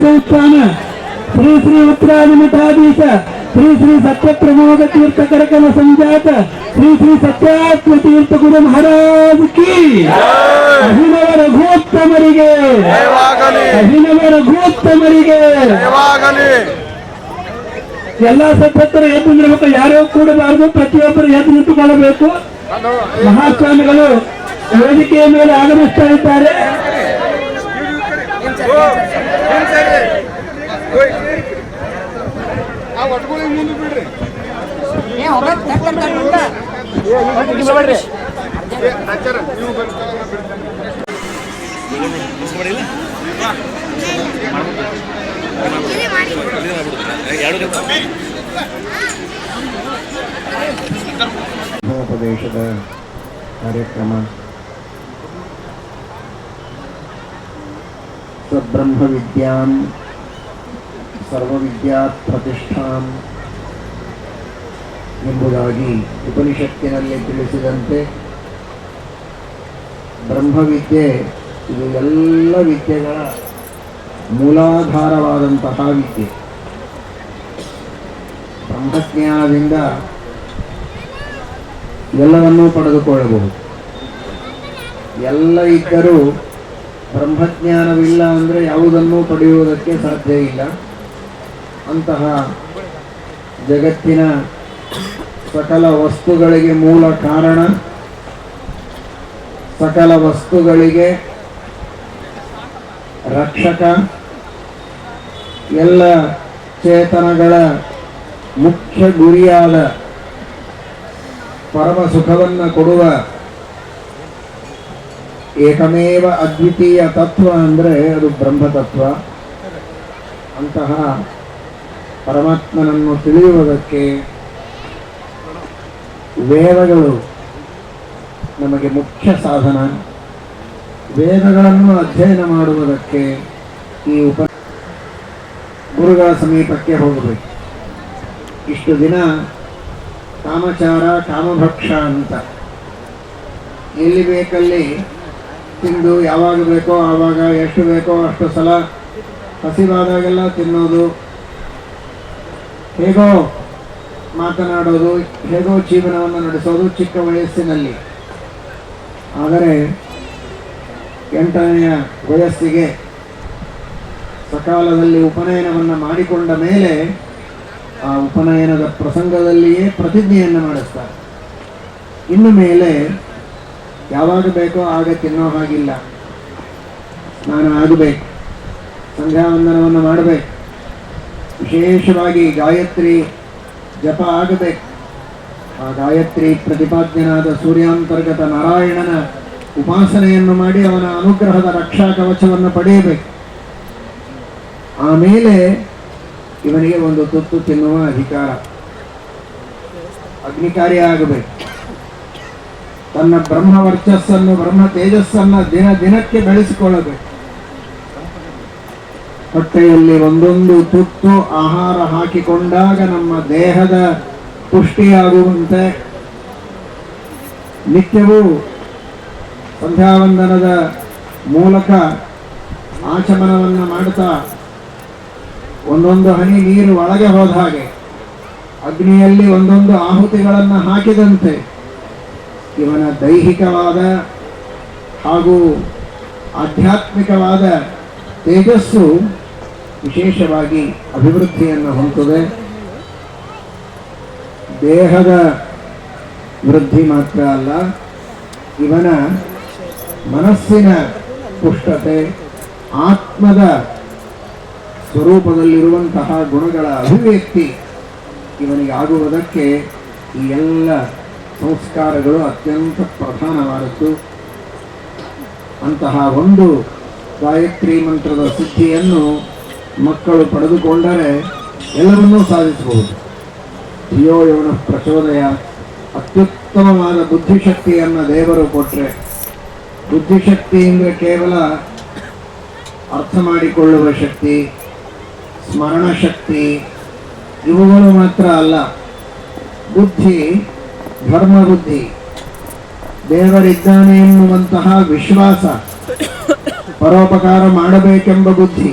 ಸಂಸ್ಥಾನ ಶ್ರೀ ಶ್ರೀ ಉತ್ತರಾದಿ ಮಠಾಧೀಶ ಶ್ರೀ ಶ್ರೀ ಸತ್ಯ ಪ್ರಮೋದ ತೀರ್ಥ ಕರಕಮ ಸಂಜಾತ ಶ್ರೀ ಶ್ರೀ ಸತ್ಯಾತ್ಮ ತೀರ್ಥ ಗುರು ಮಹಾರಾಜ್ ಕಿ ಅಭಿನವ ರಘುತ್ತಮರಿಗೆ ಅಭಿನವ ರಘುತ್ತಮರಿಗೆ ಎಲ್ಲಾ ಸತ್ಯತ್ತರ ಎದ್ದು ನಿಲ್ಲಬೇಕು. ಯಾರೋ ಕೂಡಬಾರದು, ಪ್ರತಿಯೊಬ್ಬರು ಎದ್ದು ನಿಂತುಕೊಳ್ಳಬೇಕು. ಮಹಾಸ್ವಾಮಿಗಳು ವೇದಿಕೆಯ ಮೇಲೆ ಆಗಮಿಸ್ತಾ ಇದ್ದಾರೆ. ಉಪದೇಶದ ಕಾರ್ಯಕ್ರಮ ಸಬ್ರಹ್ಮ ವಿದ್ಯಾಂ ಸರ್ವವಿದ್ಯಾತ್ ಪ್ರತಿಷ್ಠಾಂ ಎಂಬುದಾಗಿ ಉಪನಿಷತ್ತಿನಲ್ಲಿ ತಿಳಿಸಿದಂತೆ ಬ್ರಹ್ಮವಿದ್ಯೆ ಇದು ಎಲ್ಲ ವಿದ್ಯೆಗಳ ಮೂಲಾಧಾರವಾದಂತಹ ವಿದ್ಯೆ. ಬ್ರಹ್ಮಜ್ಞಾನದಿಂದ ಎಲ್ಲವನ್ನೂ ಪಡೆದುಕೊಳ್ಳಬಹುದು. ಎಲ್ಲ ಇದ್ದರೂ ಬ್ರಹ್ಮಜ್ಞಾನವಿಲ್ಲ ಅಂದರೆ ಯಾವುದನ್ನೂ ಪಡೆಯುವುದಕ್ಕೆ ಸಾಧ್ಯ ಇಲ್ಲ. ಅಂತಹ ಜಗತ್ತಿನ ಸಕಲ ವಸ್ತುಗಳಿಗೆ ಮೂಲ ಕಾರಣ, ಸಕಲ ವಸ್ತುಗಳಿಗೆ ರಕ್ಷಕ, ಎಲ್ಲ ಚೇತನಗಳ ಮುಖ್ಯ ಗುರಿಯಾದ ಪರಮ ಸುಖವನ್ನು ಕೊಡುವ ಏಕಮೇವ ಅದ್ವಿತೀಯ ತತ್ವ ಅಂದರೆ ಅದು ಬ್ರಹ್ಮತತ್ವ. ಅಂತಹ ಪರಮಾತ್ಮನನ್ನು ತಿಳಿಯುವುದಕ್ಕೆ ವೇದಗಳು ನಮಗೆ ಮುಖ್ಯ ಸಾಧನ. ವೇದಗಳನ್ನು ಅಧ್ಯಯನ ಮಾಡುವುದಕ್ಕೆ ಈ ಗುರುಗಳ ಸಮೀಪಕ್ಕೆ ಹೋಗಬೇಕು. ಇಷ್ಟು ದಿನ ಕಾಮಚಾರ ಕಾಮಭಕ್ಷ ಅಂತ ಎಲ್ಲಿ ಬೇಕಲ್ಲಿ ತಿಂದು ಯಾವಾಗ ಬೇಕೋ ಆವಾಗ ಎಷ್ಟು ಬೇಕೋ ಅಷ್ಟು ಸಲ ಹಸಿವಾದಾಗೆಲ್ಲ ತಿನ್ನೋದು, ಹೇಗೋ ಮಾತನಾಡೋದು, ಹೇಗೋ ಜೀವನವನ್ನು ನಡೆಸೋದು ಚಿಕ್ಕ ವಯಸ್ಸಿನಲ್ಲಿ. ಆದರೆ 8ನೆಯ ವಯಸ್ಸಿಗೆ ಸಕಾಲದಲ್ಲಿ ಉಪನಯನವನ್ನು ಮಾಡಿಕೊಂಡ ಮೇಲೆ ಆ ಉಪನಯನದ ಪ್ರಸಂಗದಲ್ಲಿಯೇ ಪ್ರತಿಜ್ಞೆಯನ್ನು ಮಾಡಿಸ್ತಾರೆ. ಇನ್ನು ಮೇಲೆ ಯಾವಾಗ ಬೇಕೋ ಆಗ ತಿನ್ನೋ ಹಾಗಿಲ್ಲ, ಸ್ನಾನ ಆಗಬೇಕು, ಸಂಧ್ಯಾವಂದನವನ್ನು ಮಾಡಬೇಕು, ವಿಶೇಷವಾಗಿ ಗಾಯತ್ರಿ ಜಪ ಆಗಬೇಕು. ಆ ಗಾಯತ್ರಿ ಪ್ರತಿಪಾದ್ಯನಾದ ಸೂರ್ಯಾಂತರ್ಗತ ನಾರಾಯಣನ ಉಪಾಸನೆಯನ್ನು ಮಾಡಿ ಅವನ ಅನುಗ್ರಹದ ರಕ್ಷಾ ಕವಚವನ್ನು ಪಡೆಯಬೇಕು. ಆಮೇಲೆ ಇವನಿಗೆ ಒಂದು ತುತ್ತು ತಿನ್ನುವ ಅಧಿಕಾರ, ಅಗ್ನಿಕಾರ್ಯ ಆಗಬೇಕು. ತನ್ನ ಬ್ರಹ್ಮ ವರ್ಚಸ್ಸನ್ನು, ಬ್ರಹ್ಮ ತೇಜಸ್ಸನ್ನು ದಿನ ದಿನಕ್ಕೆ ಬೆಳೆಸಿಕೊಳ್ಳಬೇಕು. ಹೊಟ್ಟೆಯಲ್ಲಿ ಒಂದೊಂದು ತುತ್ತು ಆಹಾರ ಹಾಕಿಕೊಂಡಾಗ ನಮ್ಮ ದೇಹದ ಪುಷ್ಟಿಯಾಗುವಂತೆ ನಿತ್ಯವೂ ಸಂಧ್ಯಾವಂದನದ ಮೂಲಕ ಆಚಮನವನ್ನು ಮಾಡ್ತಾ ಒಂದೊಂದು ಹನಿ ನೀರು ಒಳಗೆ ಹೋದ ಹಾಗೆ ಅಗ್ನಿಯಲ್ಲಿ ಒಂದೊಂದು ಆಹುತಿಗಳನ್ನು ಹಾಕಿದಂತೆ ಇವನ ದೈಹಿಕವಾದ ಹಾಗೂ ಆಧ್ಯಾತ್ಮಿಕವಾದ ತೇಜಸ್ಸು ವಿಶೇಷವಾಗಿ ಅಭಿವೃದ್ಧಿಯನ್ನು ಹೊಂದುತ್ತದೆ. ದೇಹದ ವೃದ್ಧಿ ಮಾತ್ರ ಅಲ್ಲ, ಇವನ ಮನಸ್ಸಿನ ಪುಷ್ಟತೆ, ಆತ್ಮದ ಸ್ವರೂಪದಲ್ಲಿರುವಂತಹ ಗುಣಗಳ ಅಭಿವ್ಯಕ್ತಿ ಇವನಿಗೆ ಆಗುವುದಕ್ಕೆ ಈ ಎಲ್ಲ ಸಂಸ್ಕಾರಗಳು ಅತ್ಯಂತ ಪ್ರಧಾನವಾದದ್ದು. ಅಂತಹ ಒಂದು ಗಾಯತ್ರಿ ಮಂತ್ರದ ಸಿದ್ಧಿಯನ್ನು ಮಕ್ಕಳು ಪಡೆದುಕೊಂಡರೆ ಎಲ್ಲವನ್ನೂ ಸಾಧಿಸಬಹುದು. ಧಿಯೋ ಯೋನ ಪ್ರಚೋದಯ, ಅತ್ಯುತ್ತಮವಾದ ಬುದ್ಧಿಶಕ್ತಿಯನ್ನು ದೇವರು ಕೊಟ್ಟರೆ, ಬುದ್ಧಿಶಕ್ತಿ ಅಂದರೆ ಕೇವಲ ಅರ್ಥ ಮಾಡಿಕೊಳ್ಳುವ ಶಕ್ತಿ, ಸ್ಮರಣ ಶಕ್ತಿ ಇವುಗಳು ಮಾತ್ರ ಅಲ್ಲ. ಬುದ್ಧಿ ಧರ್ಮ ಬುದ್ಧಿ, ದೇವರಿದ್ದಾನೆ ಎನ್ನುವಂತಹ ವಿಶ್ವಾಸ, ಪರೋಪಕಾರ ಮಾಡಬೇಕೆಂಬ ಬುದ್ಧಿ,